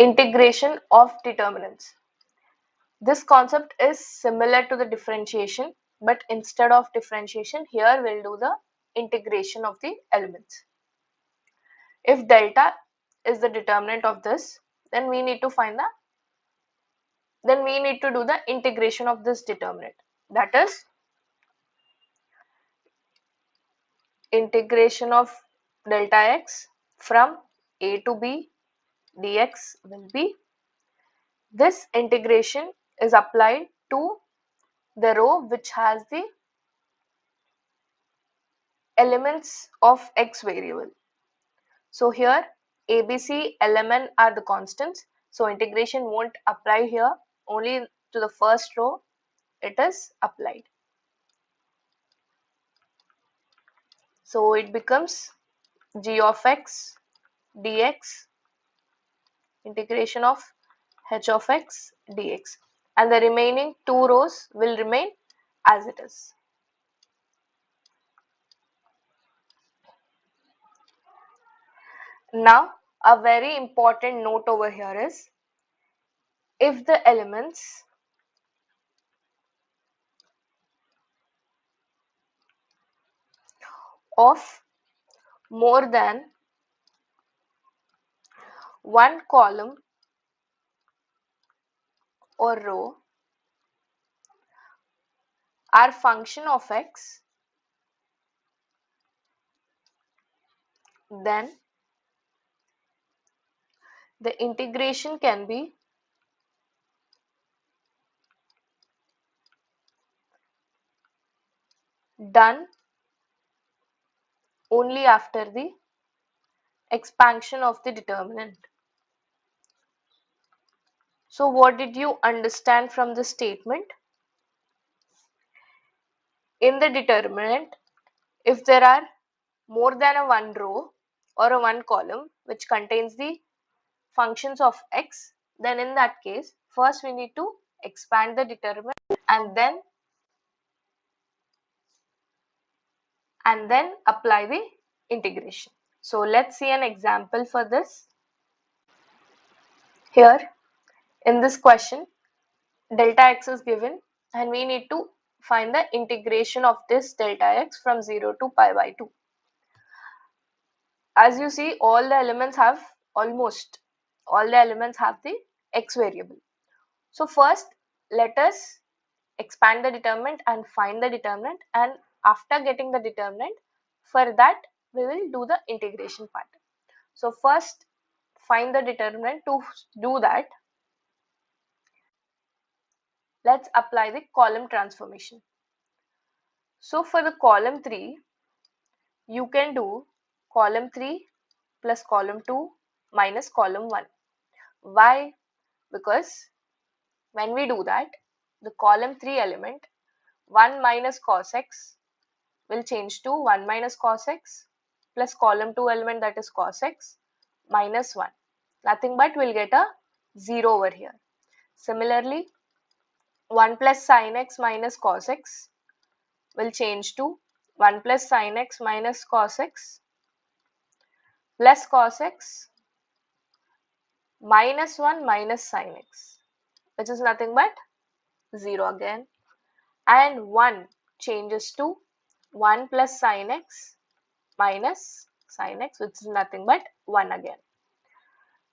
integration of determinants. This concept is similar to the differentiation, but instead of differentiation, here we'll do the integration of the elements. If delta is the determinant of this, then we need to do the integration of this determinant. That is, integration of delta x from a to b dx will be, this integration is applied to the row which has the elements of x variable. So here ABC, LMN are the constants. So integration won't apply here, only to the first row it is applied. So it becomes g of x dx, integration of h of x dx, and the remaining two rows will remain as it is. Now a very important note over here is, if the elements of more than one column or row are function of x, then the integration can be done only after the expansion of the determinant. So what did you understand from this statement? In the determinant, if there are more than a one row or a one column which contains the functions of x, then in that case first we need to expand the determinant and then apply the integration. So let's see an example for this. Here in this question, delta x is given and we need to find the integration of this delta x from 0 to pi by 2. As you see, almost all the elements have the x variable. So first let us expand the determinant and find the determinant, and after getting the determinant, for that we will do the integration part. So first find the determinant. To do that, let's apply the column transformation. So for the column 3, you can do column 3 plus column 2 minus column 1. Why? Because when we do that, the column 3 element 1 minus cos x will change to 1 minus cos x, plus column 2 element, that is cos x, minus 1. Nothing but we'll get a 0 over here. Similarly, 1 plus sin x minus cos x will change to 1 plus sin x minus cos x plus cos x minus 1 minus sin x, which is nothing but 0 again, and 1 changes to 1 plus sin x minus sin x, which is nothing but 1 again.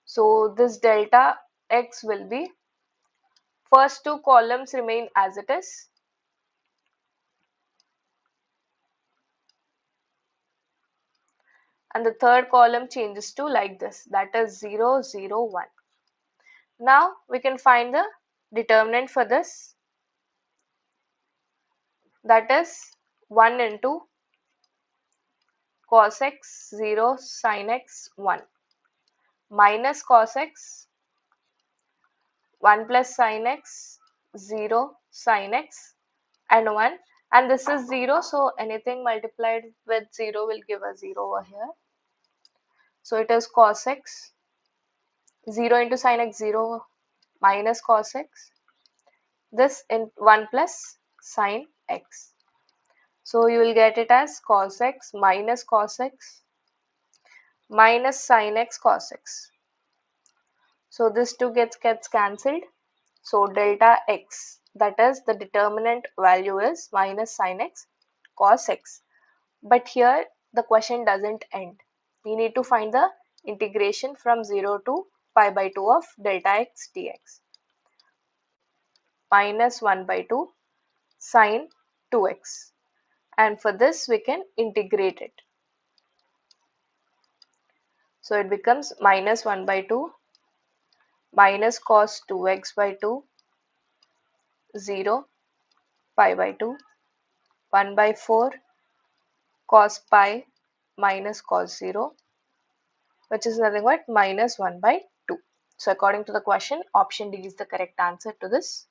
So this delta x will be, first two columns remain as it is, and the third column changes to like this, that is 0, 0, 1. Now we can find the determinant for this, that is 1 into cos x 0 sin x 1 minus cos x 1 plus sin x 0 sin x and 1, and this is 0, so anything multiplied with 0 will give a 0 over here. So it is cos x 0 into sin x 0 minus cos x, this in 1 plus sin x. So you will get it as cos x minus sin x cos x. So this 2 gets cancelled. So delta x, that is the determinant value, is minus sin x cos x. But here the question doesn't end. We need to find the integration from 0 to pi by 2 of delta x dx. Minus 1 by 2 sine 2x. And for this we can integrate it. So it becomes minus 1 by 2 minus cos 2x by 2, 0, pi by 2, 1 by 4 cos pi minus cos 0, which is nothing but minus 1 by 2. So according to the question, option D is the correct answer to this.